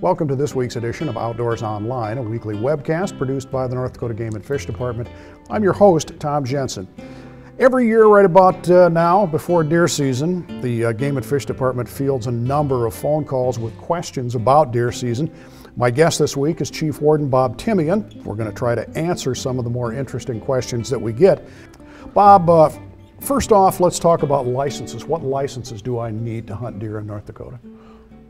Welcome to this week's edition of Outdoors Online, a weekly webcast produced by the North Dakota Game and Fish Department. I'm your host, Tom Jensen. Every year right about now, before deer season, the Game and Fish Department fields a number of phone calls with questions about deer season. My guest this week is Chief Warden Bob Timian. We're going to try to answer some of the more interesting questions that we get. Bob, first off, let's talk about licenses. What licenses do I need to hunt deer in North Dakota?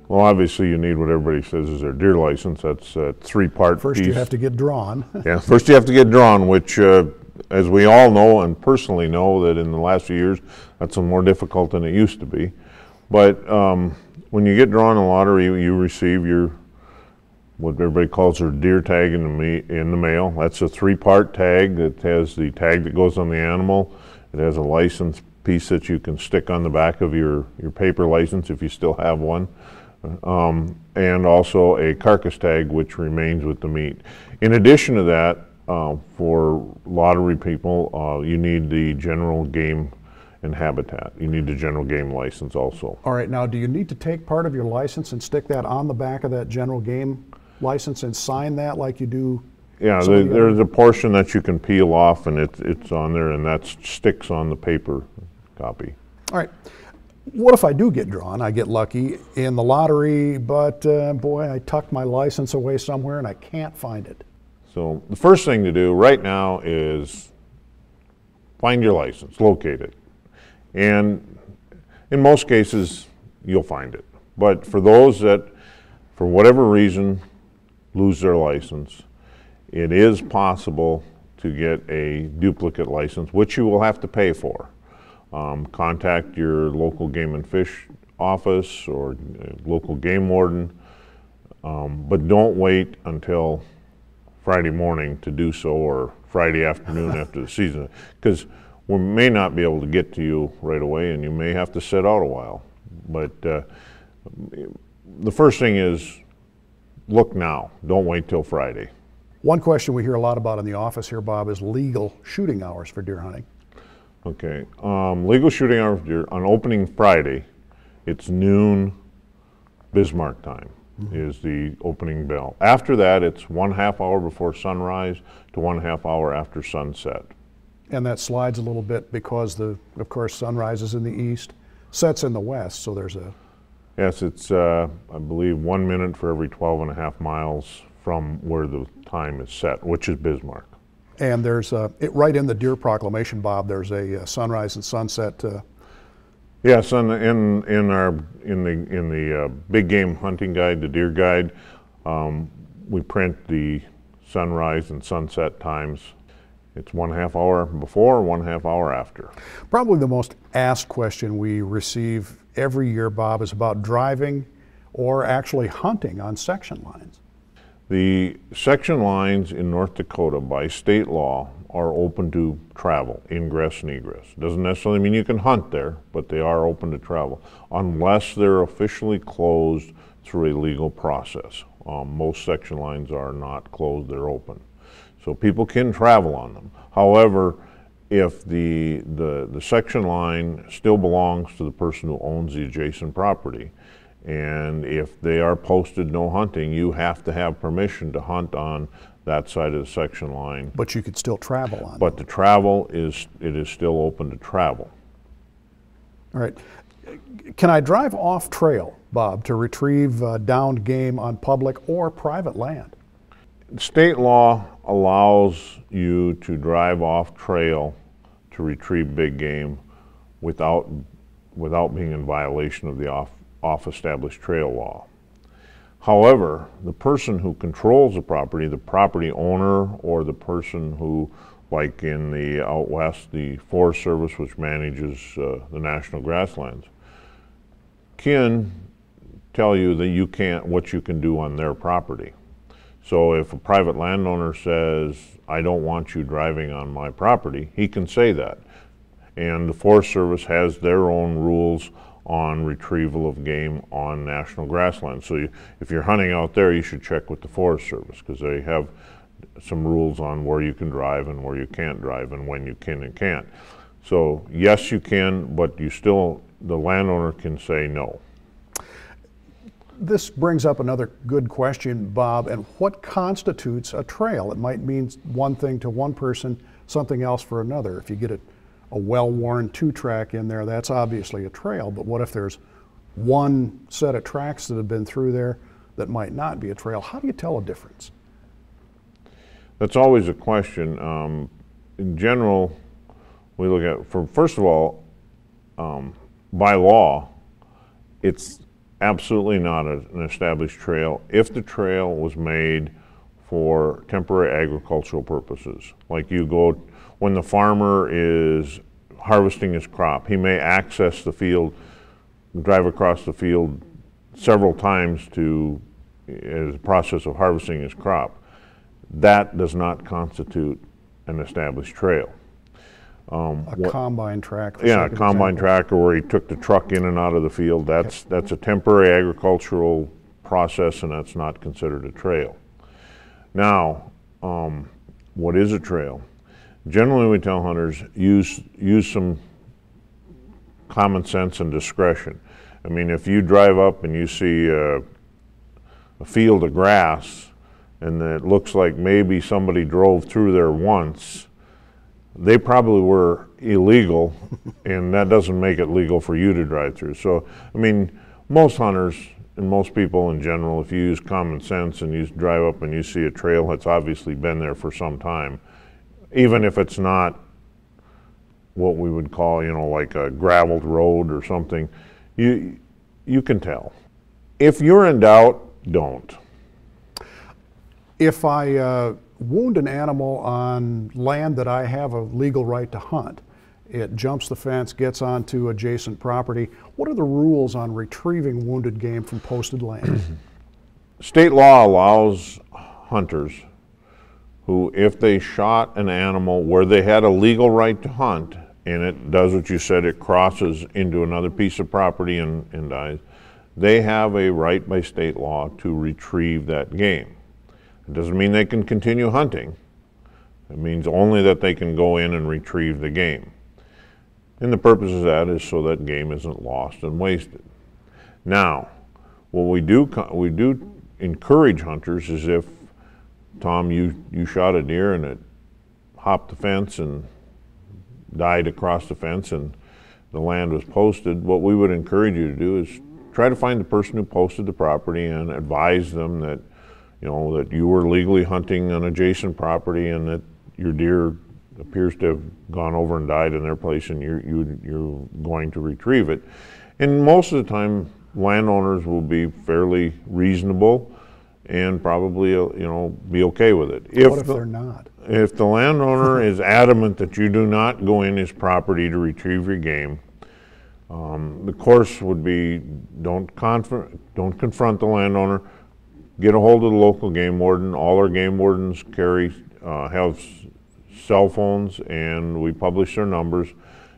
Well, obviously you need what everybody says is their deer license. That's a three-part piece. First you have to get drawn. Yeah, first you have to get drawn, which as we all know and personally know that in the last few years that's more difficult than it used to be. But when you get drawn in the lottery, you receive your what everybody calls their deer tag in the mail. That's a three-part tag that has the tag that goes on the animal. It has a license piece that you can stick on the back of your paper license if you still have one. And also a carcass tag which remains with the meat. In addition to that, for lottery people, you need the general game and habitat. You need the general game license also. All right, now do you need to take part of your license and stick that on the back of that general game license and sign that like you do? Yeah, there's a portion that you can peel off and it's on there, and that sticks on the paper copy. All right. What if I do get drawn? I get lucky in the lottery, but boy, I tucked my license away somewhere and I can't find it. So the first thing to do right now is find your license, locate it. And in most cases, you'll find it. But for those that, for whatever reason, lose their license, it is possible to get a duplicate license, which you will have to pay for. Contact your local game and fish office or local game warden, but don't wait until Friday morning to do so, or Friday afternoon after the season, because we may not be able to get to you right away and you may have to sit out a while. But the first thing is look now, don't wait till Friday. One question we hear a lot about in the office here, Bob, is legal shooting hours for deer hunting. Okay, legal shooting hours on opening Friday, it's noon Bismarck time is the opening bell. After that, it's 1/2 hour before sunrise to 1/2 hour after sunset. And that slides a little bit because of course, sunrise is in the east, sets in the west, so there's a... Yes, it's, I believe, 1 minute for every 12.5 miles from where the time is set, which is Bismarck. And there's right in the Deer Proclamation, Bob. There's a sunrise and sunset. Yes, in the big game hunting guide, the deer guide, we print the sunrise and sunset times. It's 1/2 hour before, 1/2 hour after. Probably the most asked question we receive every year, Bob, is about driving or actually hunting on section lines. The section lines in North Dakota by state law are open to travel, ingress and egress. Doesn't necessarily mean you can hunt there, but they are open to travel, unless they're officially closed through a legal process. Most section lines are not closed, they're open. So people can travel on them. However, if the section line still belongs to the person who owns the adjacent property, and if they are posted no hunting, you have to have permission to hunt on that side of the section line. But you could still travel on But them. the travel it is still open to travel. All right. Can I drive off trail, Bob, to retrieve downed game on public or private land? State law allows you to drive off trail to retrieve big game without being in violation of the off-established trail law. However, the person who controls the property owner, or the person who, like in the out west, the Forest Service, which manages the national grasslands, can tell you that what you can do on their property. So if a private landowner says, I don't want you driving on my property, he can say that. And the Forest Service has their own rules on retrieval of game on national grasslands. So if you're hunting out there, you should check with the Forest Service, because they have some rules on where you can drive and where you can't drive and when you can and can't. So yes, you can, but the landowner can say no. This brings up another good question, Bob, and what constitutes a trail? It might mean one thing to one person, something else for another. If you get a well-worn 2-track in there, that's obviously a trail, but what if there's one set of tracks that have been through there that might not be a trail? How do you tell a difference? That's always a question. In general, we look at, first of all, by law, it's absolutely not an established trail if the trail was made for temporary agricultural purposes. Like you go, when the farmer is harvesting his crop, he may access the field, drive across the field several times as a process of harvesting his crop. That does not constitute an established trail. A combine track. Yeah, a combine tracker where he took the truck in and out of the field. That's a temporary agricultural process, and that's not considered a trail. Now, what is a trail? Generally, we tell hunters use some common sense and discretion. I mean, if you drive up and you see a field of grass, and it looks like maybe somebody drove through there once, they probably were illegal, and that doesn't make it legal for you to drive through. So, I mean, most hunters and most people in general, if you use common sense and you drive up and you see a trail that's obviously been there for some time, even if it's not what we would call, like a graveled road or something, you can tell. If you're in doubt, don't. If I wound an animal on land that I have a legal right to hunt, it jumps the fence, gets onto adjacent property, what are the rules on retrieving wounded game from posted land? State law allows hunters who, if they shot an animal where they had a legal right to hunt, and it does what you said, it crosses into another piece of property and dies, they have a right by state law to retrieve that game. It doesn't mean they can continue hunting. It means only that they can go in and retrieve the game. And the purpose of that is so that game isn't lost and wasted. Now, what we do encourage hunters is if, Tom, you shot a deer and it hopped the fence and died across the fence and the land was posted, what we would encourage you to do is try to find the person who posted the property and advise them that that you were legally hunting an adjacent property and that your deer appears to have gone over and died in their place, and you're going to retrieve it. And most of the time, landowners will be fairly reasonable and probably be okay with it. What if they're not? If the landowner is adamant that you do not go in his property to retrieve your game, the course would be don't confront the landowner. Get a hold of the local game warden. All our game wardens have cell phones, and we publish their numbers.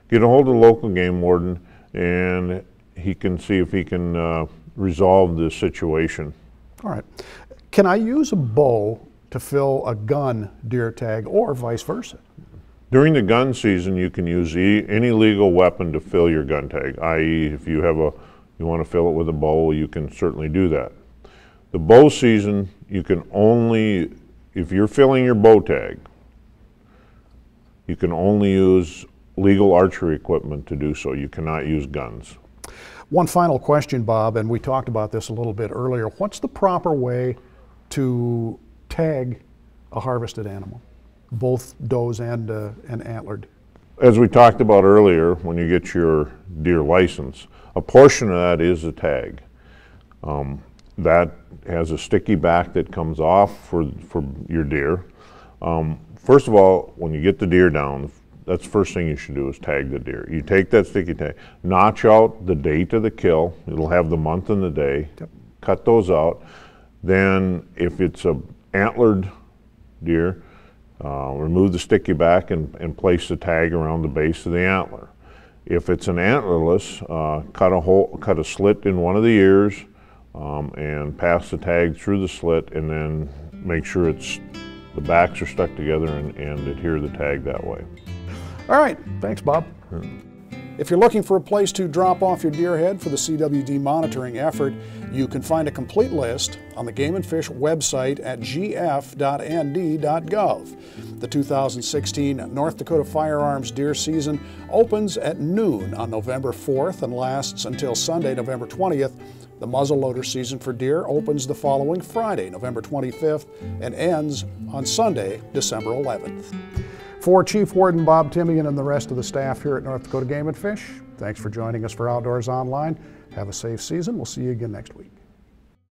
Get a hold of the local game warden, and he can see if he can resolve the situation. All right. Can I use a bow to fill a gun deer tag, or vice versa? During the gun season, you can use any legal weapon to fill your gun tag, i.e. if you want to fill it with a bow, you can certainly do that. The bow season, you can only, if you're filling your bow tag, you can only use legal archery equipment to do so. You cannot use guns. One final question, Bob, and we talked about this a little bit earlier. What's the proper way to tag a harvested animal, both does and antlered? As we talked about earlier, when you get your deer license, a portion of that is a tag. That has a sticky back that comes off for your deer. First of all, when you get the deer down, that's the first thing you should do is tag the deer. You take that sticky tag, notch out the date of the kill. It'll have the month and the day. Yep. Cut those out. Then if it's a antlered deer, remove the sticky back and place the tag around the base of the antler. If it's an antlerless, cut a slit in one of the ears, and pass the tag through the slit, and then make sure the backs are stuck together and adhere the tag that way. All right, thanks, Bob. If you're looking for a place to drop off your deer head for the CWD monitoring effort, you can find a complete list on the Game & Fish website at gf.nd.gov. The 2016 North Dakota firearms deer season opens at noon on November 4th and lasts until Sunday, November 20th. The muzzleloader season for deer opens the following Friday, November 25th, and ends on Sunday, December 11th. For Chief Warden Bob Timian and the rest of the staff here at North Dakota Game & Fish, thanks for joining us for Outdoors Online. Have a safe season. We'll see you again next week.